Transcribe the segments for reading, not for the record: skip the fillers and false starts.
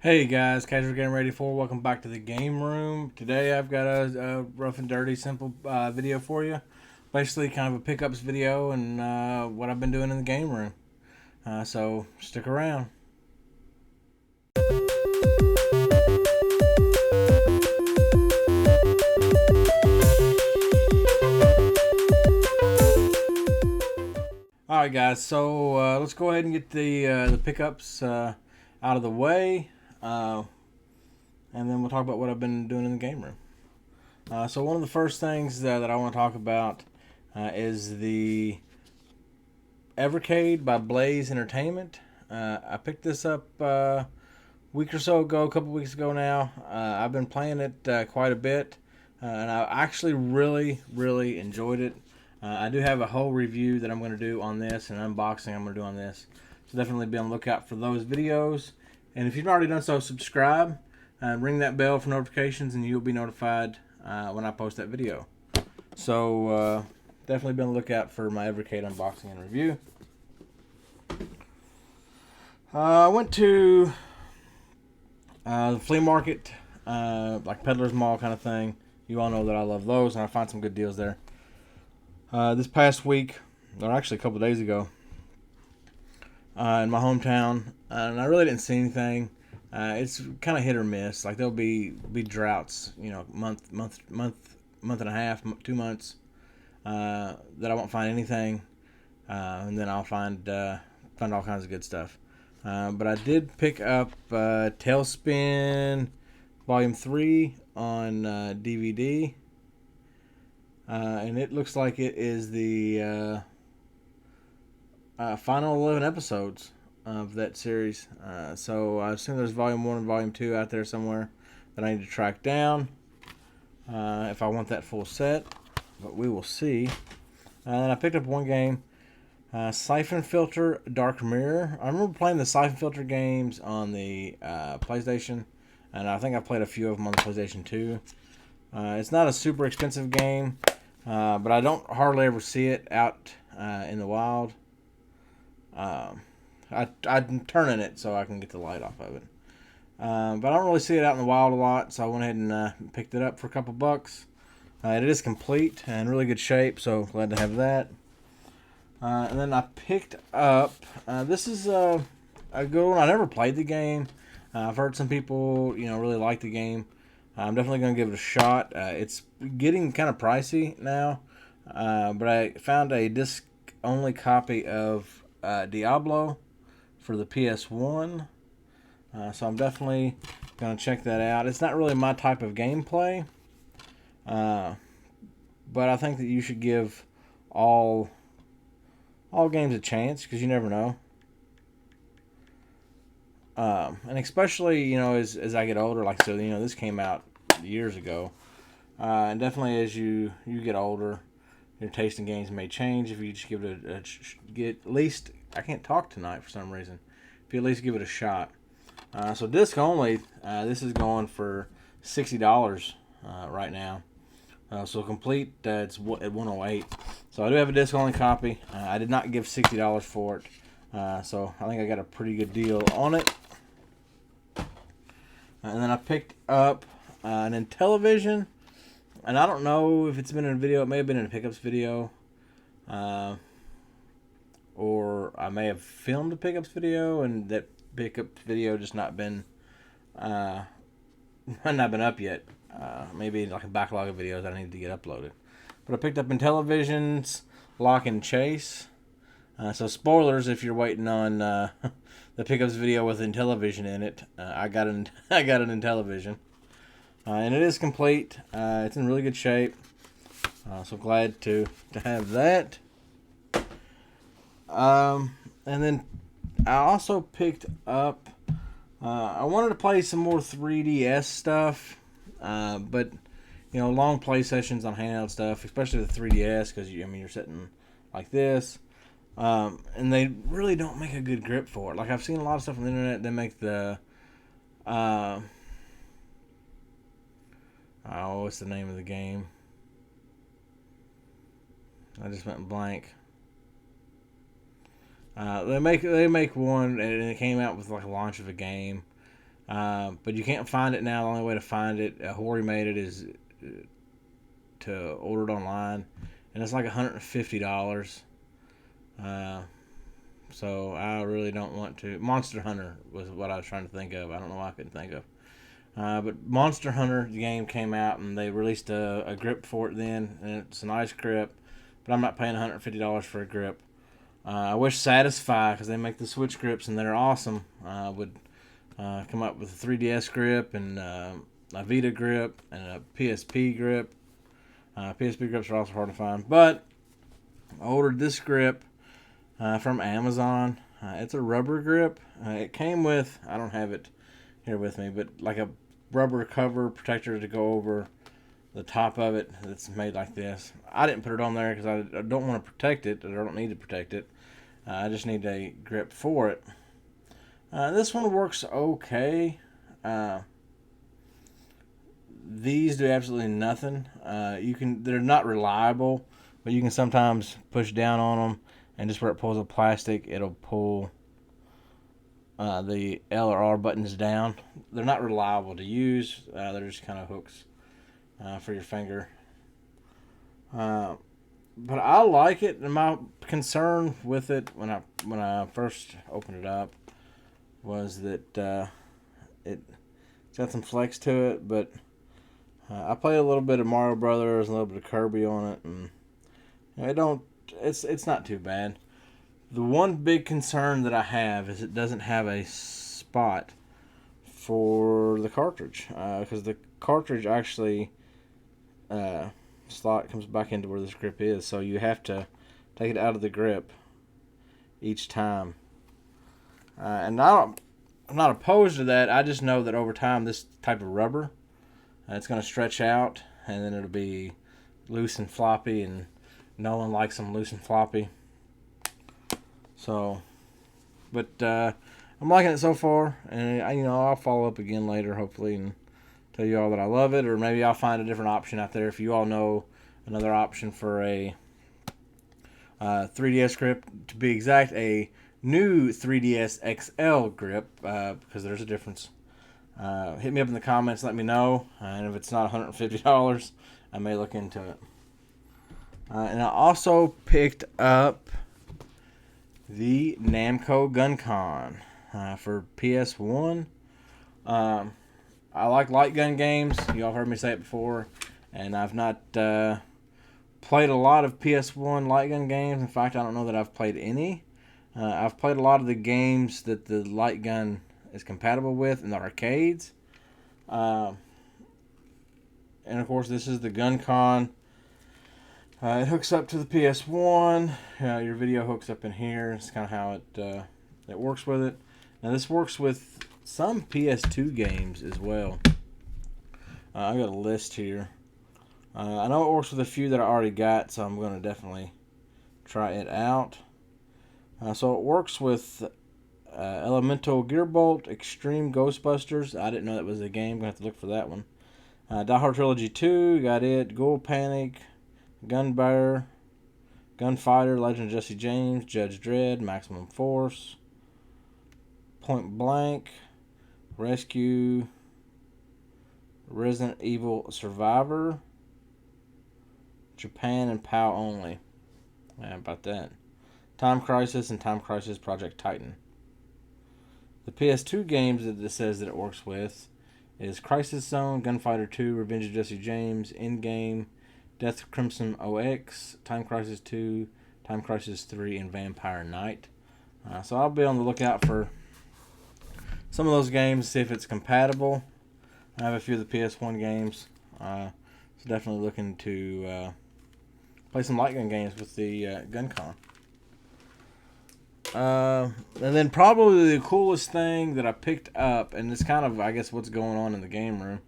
Hey guys, Casual Game Ready 4, welcome back to the game room. Today I've got a rough and dirty, simple video for you. Basically, kind of a pickups video and what I've been doing in the game room. So stick around. Alright guys, so let's go ahead and get the pickups out of the way. And then we'll talk about what I've been doing in the game room. So one of the first things that I want to talk about is the Evercade by Blaze Entertainment. I picked this up a week or so ago, a couple weeks ago now. I've been playing it quite a bit, and I actually really enjoyed it. I do have a whole review that I'm going to do on this, and unboxing I'm going to do on this. So definitely be on the lookout for those videos. And if you've not already done so, subscribe and ring that bell for notifications, and you'll be notified when I post that video. So definitely be on the lookout for my Evercade unboxing and review. I went to the Flea Market, like Peddler's Mall kind of thing. You all know that I love those, and I find some good deals there. This past week, or actually a couple of days ago, in my hometown, and I really didn't see anything. It's kind of hit or miss. Like there'll be droughts, you know, month and a half, 2 months, that I won't find anything, and then I'll find all kinds of good stuff. But I did pick up Tailspin Volume 3 on DVD, and it looks like it is the final 11 episodes of that series. So I assume there's Volume 1 and Volume 2 out there somewhere that I need to track down if I want that full set, but we will see. And I picked up one game, Siphon Filter Dark Mirror. I remember playing the Siphon Filter games on the PlayStation, and I think I played a few of them on the PlayStation 2. It's not a super expensive game, but I don't hardly ever see it out in the wild. I'm turning it so I can get the light off of it. But I don't really see it out in the wild a lot, so I went ahead and picked it up for a couple bucks. It is complete and in really good shape, so glad to have that. And then I picked up, this is a good one. I never played the game. I've heard some people, really like the game. I'm definitely going to give it a shot. It's getting kind of pricey now, but I found a disc-only copy of Diablo for the PS1, so I'm definitely going to check that out. It's not really my type of gameplay, but I think that you should give all games a chance, because you never know. And especially, as I get older, like I said, this came out years ago, and definitely as you get older, your taste in games may change. If you just give it get at least, I can't talk tonight for some reason. If you at least give it a shot. So disc only, this is going for $60 right now. So complete, it's at 108. So I do have a disc only copy. I did not give $60 for it. So I think I got a pretty good deal on it. And then I picked up an Intellivision. And I don't know if it's been in a video. It may have been in a pickups video. Or I may have filmed a pickups video, and that pickups video just not been up yet. Maybe like a backlog of videos that I need to get uploaded. But I picked up Intellivision's Lock and Chase. So spoilers if you're waiting on the pickups video with Intellivision in it. I got an Intellivision. And it is complete. It's in really good shape. So glad to have that. And then I also picked up, I wanted to play some more 3DS stuff, but long play sessions on handheld stuff, especially the 3DS, because you're sitting like this, and they really don't make a good grip for it. Like I've seen a lot of stuff on the internet. They make the what's the name of the game? I just went blank. They make one, and it came out with like a launch of a game, But you can't find it now. The only way to find it, Hori made it, is to order it online, and it's like $150. So I really don't want to. Monster Hunter was what I was trying to think of. I don't know why I couldn't think of. But Monster Hunter, the game came out, and they released a grip for it then, and it's a nice grip, but I'm not paying $150 for a grip. I wish Satisfy, because they make the Switch grips, and they're awesome, would come up with a 3DS grip, and a Vita grip, and a PSP grip. PSP grips are also hard to find, but I ordered this grip from Amazon. It's a rubber grip. It came with, I don't have it here with me, but like a rubber cover protector to go over the top of it that's made like this. I didn't put it on there because I don't want to protect it. I don't need to protect it. I just need a grip for it. This one works okay. These do absolutely nothing. They're not reliable, but you can sometimes push down on them, and just where it pulls the plastic, it'll pull the L or R buttons down. They're not reliable to use. They're just kind of hooks for your finger. But I like it, and my concern with it when I first opened it up was that it's got some flex to it, but I play a little bit of Mario Brothers, a little bit of Kirby on it, and it's not too bad. The one big concern that I have is it doesn't have a spot for the cartridge, because the cartridge actually slot comes back into where this grip is, so you have to take it out of the grip each time. And I'm not opposed to that. I just know that over time, this type of rubber, it's going to stretch out, and then it'll be loose and floppy, and no one likes them loose and floppy. So, but I'm liking it so far, and I'll follow up again later, hopefully, and tell you all that I love it, or maybe I'll find a different option out there. If you all know another option for a 3DS grip, to be exact, a new 3DS XL grip, because there's a difference. Hit me up in the comments, let me know, and if it's not $150, I may look into it. And I also picked up the Namco GunCon for PS1. I like light gun games. Y'all heard me say it before, and I've not played a lot of PS1 light gun games. In fact, I don't know that I've played any. I've played a lot of the games that the light gun is compatible with in the arcades. And of course, this is the GunCon. It hooks up to the PS1. Your video hooks up in here. It's kind of how it works with it. Now this works with some PS2 games as well. I've got a list here. I know it works with a few that I already got, so I'm going to definitely try it out. So it works with Elemental Gearbolt, Extreme Ghostbusters. I didn't know that was a game. I'm going to have to look for that one. Die Hard Trilogy 2, got it. Ghoul Panic, Gunbearer, Gunfighter, Legend of Jesse James, Judge Dredd, Maximum Force, Point Blank, Rescue, Resident Evil Survivor, Japan and PAL only. How about that? Time Crisis and Time Crisis Project Titan. The PS2 games that it says that it works with is Crisis Zone, Gunfighter 2, Revenge of Jesse James, Endgame, Death Crimson OX, Time Crisis 2, Time Crisis 3, and Vampire Knight. So I'll be on the lookout for some of those games, see if it's compatible. I have a few of the PS1 games. So definitely looking to play some light gun games with the GunCon. And then probably the coolest thing that I picked up, and it's kind of, I guess, what's going on in the game room.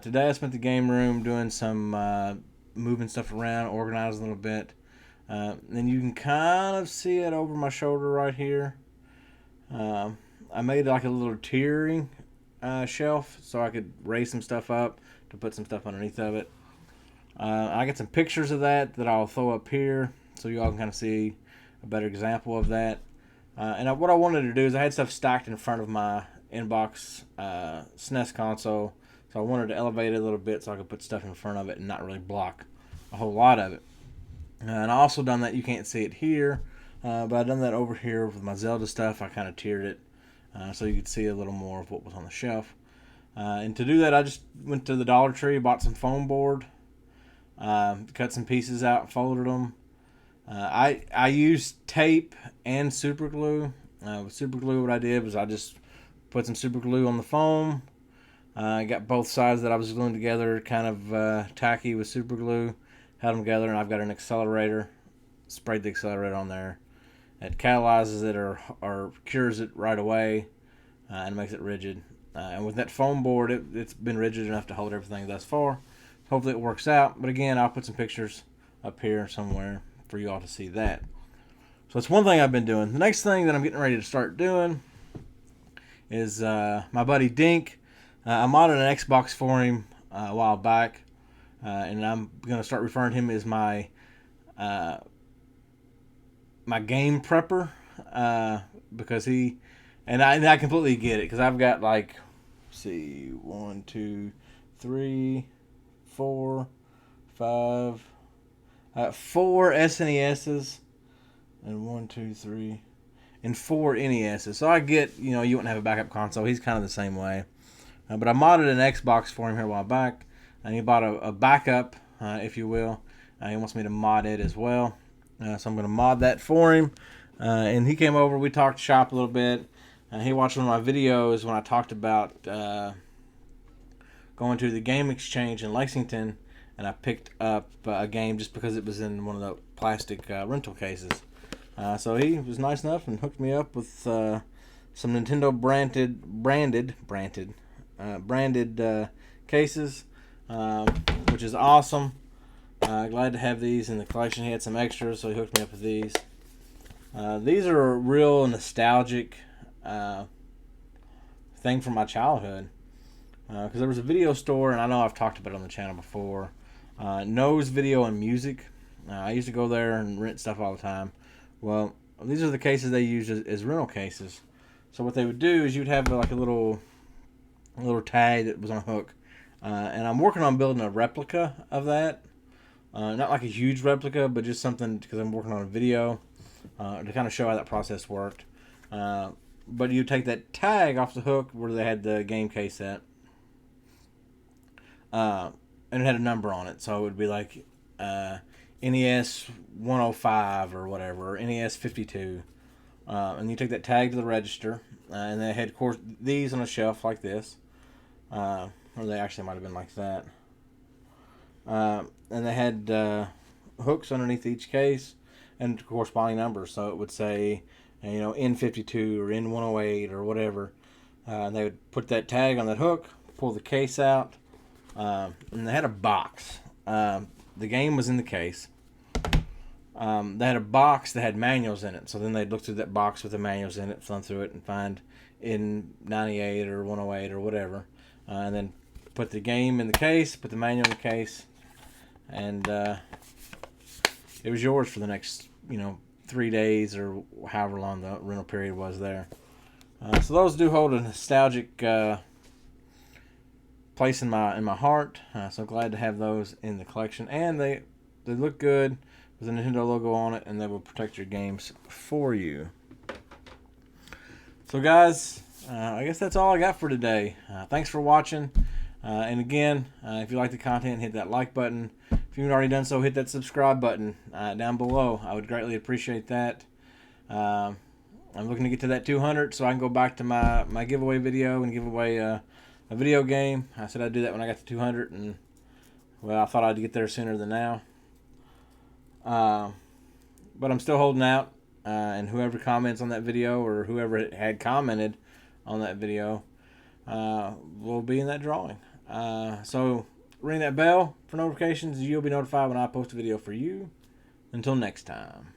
Today I spent the game room doing some moving stuff around, organizing a little bit. And you can kind of see it over my shoulder right here. I made like a little tiering shelf so I could raise some stuff up to put some stuff underneath of it. I got some pictures of that I'll throw up here so you all can kind of see a better example of that. And what I wanted to do is I had stuff stacked in front of my inbox SNES console, so I wanted to elevate it a little bit so I could put stuff in front of it and not really block a whole lot of it. And I also done that, you can't see it here, but I done that over here with my Zelda stuff. I kind of tiered it so you could see a little more of what was on the shelf. And to do that, I just went to the Dollar Tree, bought some foam board, cut some pieces out, folded them. I used tape and super glue. With super glue, what I did was I just put some super glue on the foam. I got both sides that I was gluing together kind of tacky with super glue. Held them together, and I've got an accelerator. Sprayed the accelerator on there. It catalyzes it or cures it right away and makes it rigid. And with that foam board, it's been rigid enough to hold everything thus far. Hopefully it works out. But again, I'll put some pictures up here somewhere for you all to see that. So that's one thing I've been doing. The next thing that I'm getting ready to start doing is my buddy Dink. I modded an Xbox for him a while back. And I'm going to start referring to him as my game prepper because I completely get it, because I've got like, let's see, 1, 2, 3, 4, 5, 4 SNESs and 1, 2, 3, and 4 NESs. So I get, you wouldn't have a backup console. He's kind of the same way. But I modded an Xbox for him here a while back. And he bought a backup, if you will. He wants me to mod it as well. So I'm going to mod that for him. And he came over. We talked shop a little bit. He watched one of my videos when I talked about going to the game exchange in Lexington. And I picked up a game just because it was in one of the plastic rental cases. So he was nice enough and hooked me up with some Nintendo branded cases. Which is awesome. Glad to have these in the collection. He had some extras, so he hooked me up with these. These are a real nostalgic thing from my childhood. Because there was a video store, and I know I've talked about it on the channel before. Nose Video and Music. I used to go there and rent stuff all the time. Well, these are the cases they use as rental cases. So what they would do is you'd have like a little tag that was on a hook. And I'm working on building a replica of that. Not like a huge replica, but just something because I'm working on a video to kind of show how that process worked. But you take that tag off the hook where they had the game case at. And it had a number on it. So it would be like NES 105 or whatever, or NES 52. And you take that tag to the register. And they had, of course, these on a shelf like this. Or they actually might have been like that. And they had hooks underneath each case and corresponding numbers. So it would say, N52 or N108 or whatever. And they would put that tag on that hook, pull the case out, and they had a box. The game was in the case. They had a box that had manuals in it. So then they'd look through that box with the manuals in it, thumb through it, and find N98 or 108 or whatever. And then put the game in the case, put the manual in the case, and it was yours for the next, 3 days or however long the rental period was there. So those do hold a nostalgic place in my heart. So glad to have those in the collection, and they look good with the Nintendo logo on it, and they will protect your games for you. So guys, I guess that's all I got for today. Thanks for watching. And again, if you like the content, hit that like button. If you've already done so, hit that subscribe button down below. I would greatly appreciate that. I'm looking to get to that 200 so I can go back to my giveaway video and give away a video game. I said I'd do that when I got to 200, and well, I thought I'd get there sooner than now. But I'm still holding out, and whoever comments on that video or whoever had commented on that video will be in that drawing. So ring that bell for notifications. You'll be notified when I post a video for you. Until next time.